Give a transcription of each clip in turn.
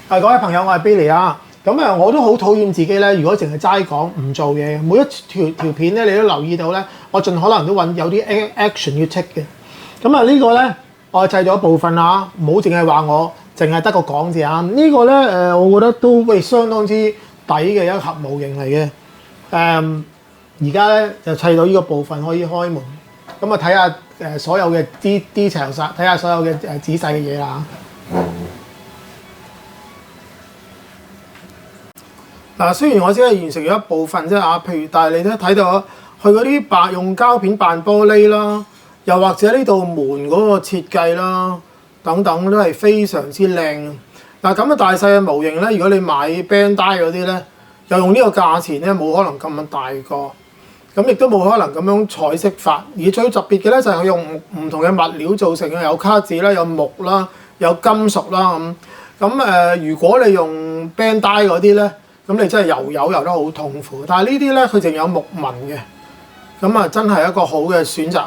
各位朋友，我係 Billy 啊。咁我都好討厭自己咧。如果淨係齋講唔做嘢，每一條片咧，你都留意到咧，我盡可能都揾有啲 action 要 take 嘅。呢個咧，我製咗部分啊，唔好淨係話我淨係得個講字啊。呢個咧我覺得都相當之抵嘅一盒模型嚟嘅。而家咧就砌到呢個部分可以開門。睇下所有嘅 detail 睇下所有嘅仔細嘅嘢啦。雖然我只係完成咗一部分啫譬如，但係你都睇到佢嗰啲用膠片扮玻璃啦，又或者呢度門嗰個設計啦，等等都係非常之靚。咁嘅大細嘅模型咧，如果你買 Bandai 嗰啲咧，又用呢個價錢咧，冇可能咁大個，亦都冇可能咁樣彩色法。而最特別嘅咧就係佢用唔同嘅物料造成嘅，有卡紙啦，有木啦，有金屬啦如果你用 Bandai 嗰啲咧，咁你真係油得好痛苦，但係呢啲咧佢淨有木紋嘅，真係一個好嘅選擇。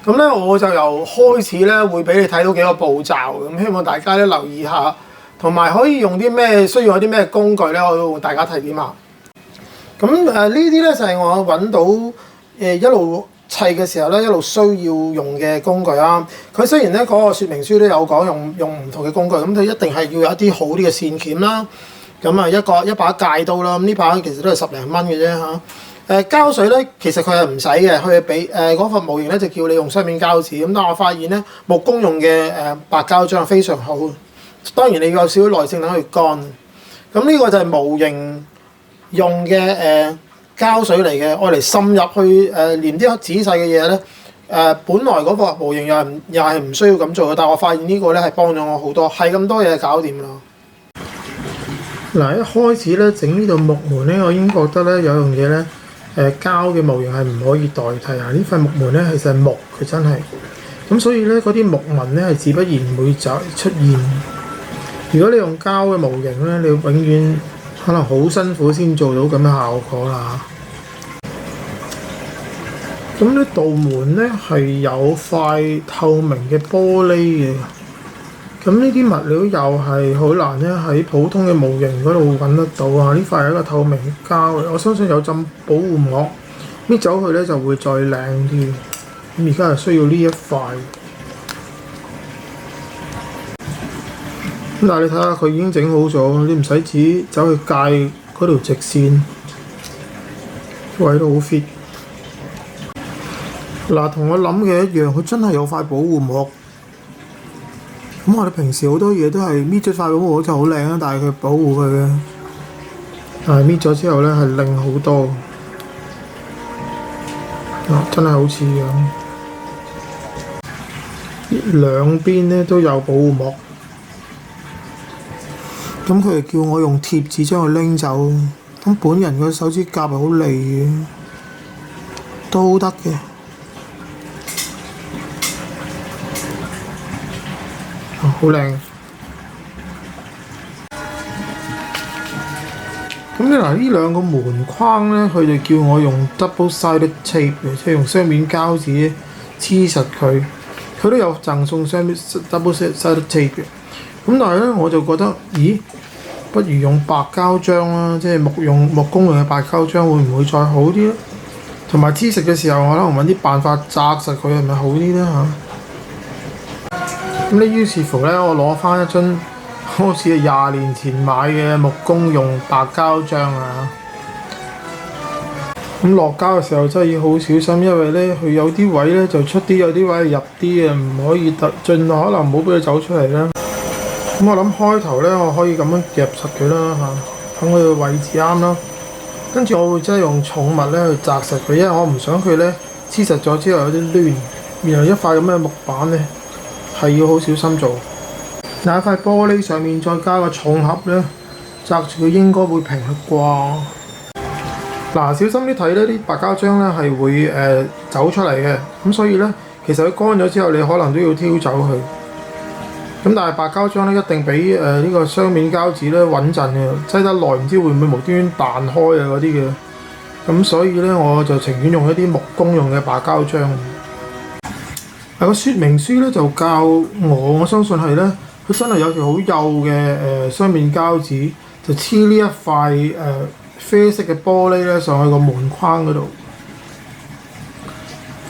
我就由開始咧會俾你睇到幾個步驟，希望大家咧留意下，同埋可以用啲咩需要有啲咩工具咧，我會同大家提點下。呢啲咧就係我揾到一路砌嘅時候咧一路需要用嘅工具啦。佢雖然咧嗰個說明書都有講用唔同嘅工具，佢一定係要有一啲好啲嘅線鉗啦。一把戒刀啦，呢把其實都係10零蚊嘅啫嚇。膠水咧，其實佢係唔使嘅，佢係俾嗰份模型咧就叫你用雙面膠紙。但我發現咧木工用嘅白膠漿係非常好。當然你要有少少耐性等佢乾。呢個就係模型用嘅膠水嚟嘅，愛嚟滲入去連啲仔細嘅嘢咧。本來嗰個模型又係唔需要咁做嘅，但我發現呢個咧係幫咗我好多，係咁多嘢搞掂啦。一開始咧整呢度木門咧，我已經覺得咧有樣嘢咧，膠嘅模型係唔可以代替啊！呢塊木門咧其實係木，佢真係咁，所以咧嗰啲木紋咧係自不然會出現。如果你用膠嘅模型咧，你永遠可能好辛苦先做到咁嘅效果啦。呢道門咧係有塊透明嘅玻璃嘅。呢啲物料又係好難咧喺普通嘅模型嗰度揾得到啊！呢塊係一個透明膠，我相信有浸保護膜，搣走佢咧就會再靚啲。而家係需要呢一塊。但係你睇下佢已經整好咗，你唔使指走去界嗰條直線，位都好 fit。同我諗嘅一樣，佢真係有塊保護膜。我哋平時好多嘢都係搣咗塊保護膜就好靚啦，但係佢保護佢嘅，但係搣咗之後咧係靚好多，真係好似樣。兩邊咧都有保護膜，佢哋叫我用貼紙將佢拎走。本人個手指甲係好利嘅，都得嘅。好靚。呢兩個門框咧，佢哋叫我用 double-sided tape 嘅，即係用雙面膠紙黐實佢。佢都有贈送雙面 double-sided tape 嘅。但係咧，我就覺得，不如用白膠漿啦，即係木工用嘅白膠漿會唔會再好啲咧？同埋黐實嘅時候，我可能揾啲辦法紮實佢，係咪好啲咧嚇？於是乎咧，我攞翻一樽好似係20年前買嘅木工用白膠漿啊。落膠嘅時候真係要好小心，因為咧佢有啲位咧就出啲，有啲位入啲嘅，唔可以盡可能唔好俾佢走出嚟啦。我諗開頭咧，我可以咁樣夾實佢啦嚇，等佢嘅位置啱啦。跟住我會真係用重物咧去紮實佢，因為我唔想佢咧黐實咗之後有啲亂，然後一塊咁嘅木板咧。係要好小心做。一塊玻璃上面再加個重盒咧，紮住佢應該會平啩。小心啲睇咧，啲白膠漿咧係會走出嚟嘅。所以咧，其實佢乾咗之後，你可能都要挑走佢。但係白膠漿咧一定比呢個雙面膠紙咧穩陣嘅，擠得耐唔知會唔會無端端彈開啊嗰啲嘅。所以咧，我就情願用一啲木工用嘅白膠漿。個說明書咧就教我相信係咧佢真係有條好幼嘅雙面膠紙，就黐呢一塊啡色嘅玻璃咧上去個門框嗰度。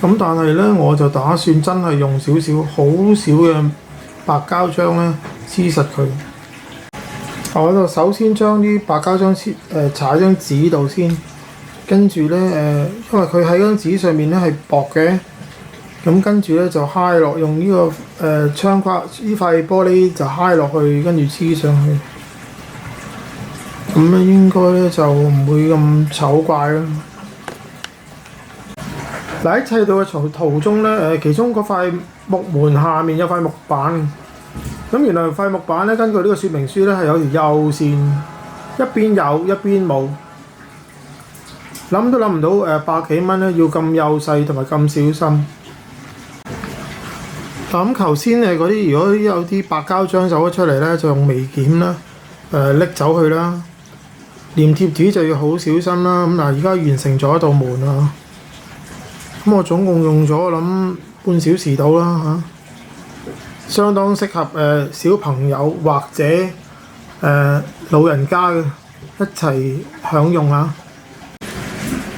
咁但係咧，我就打算真係用少少好少嘅白膠漿咧黐實佢。我就首先將啲白膠漿搽喺張紙度先，跟住咧因為佢喺張紙上面咧係薄嘅，咁跟住咧就揩落用呢個窗框呢塊玻璃就揩落去，跟住黐上去。咁咧應該咧就唔會咁醜怪啦。嗱，喺砌到嘅途中咧，其中嗰塊木門下面有塊木板，咁原來塊木板咧根據呢個說明書咧係有條幼線，一邊有一邊冇，諗都諗唔到百幾蚊咧要咁幼細同埋咁小心。咁頭先嗰啲如果有啲白膠漿走咗出嚟咧，就用微鉗啦，拎走佢啦。黏貼紙就要好小心啦。咁嗱，而家完成咗一道門啦。咁我總共用咗我諗半小時到啦嚇，相當適合小朋友或者老人家嘅一齊享用啊。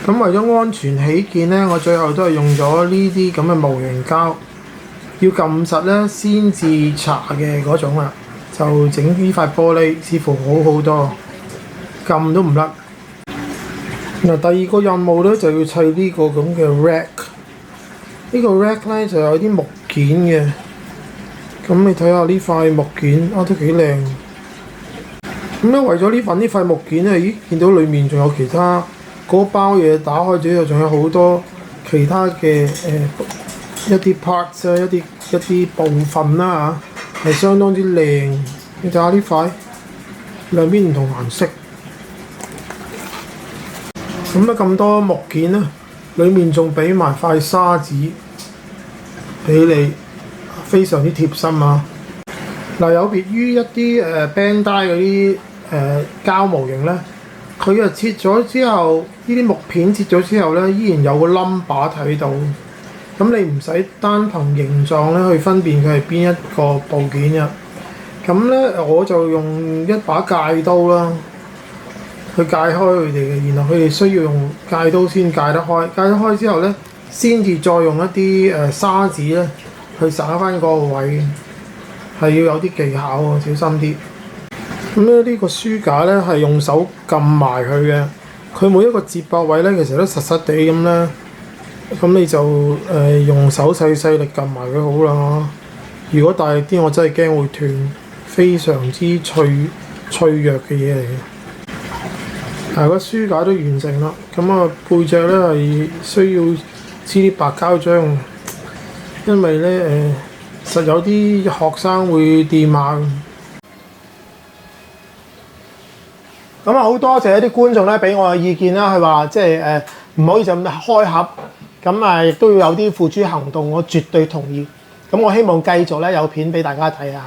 咁為咗安全起見咧，我最後都係用咗呢啲咁嘅模型膠，要撳實咧先至搽嘅嗰種啦。就整呢塊玻璃似乎好好多，撳都唔甩。嗱，第二個任務咧就要砌呢個咁嘅 rack。呢個 rack 咧就有啲木件嘅，咁你睇下呢塊木件都幾靚。咁咧為咗呢塊木件咧，咦見到裡面仲有其他嗰包嘢打開咗之後，仲有好多其他嘅一啲 parts 啊，一啲部分啦嚇，係相當之靚。你睇下呢塊兩邊唔同顏色。咁咧咁多木件咧，裡面仲俾埋塊砂紙俾你，非常之貼心啊！嗱，有別於一啲Bandai 嗰啲膠模型咧，佢切咗之後，呢啲木片切咗之後咧，依然有個 number 睇到。咁你唔使單憑形狀咧去分辨佢係邊一個部件嘅。咁咧我就用一把戒刀啦。去戒開佢哋嘅，然後佢哋需要用戒刀先戒得開。戒得開之後咧，先至再用一啲砂紙咧去灑翻嗰個位，係要有啲技巧喎，小心啲。咁咧呢個書架咧係用手撳埋佢嘅，佢每一個接駁位咧其實都實實地咁咧，咁你就用手細細力撳埋佢好啦。如果大力啲，我真係驚會斷，非常之脆弱嘅嘢嚟嘅。個書架都完成啦，咁啊背脊咧係需要黐啲白膠漿，因為咧實有啲學生會掂下。咁啊好多謝一啲觀眾咧俾我嘅意見啦，佢話即係唔可以就咁開盒，咁啊亦都要有啲付諸行動，我絕對同意。咁我希望繼續咧有片俾大家睇下。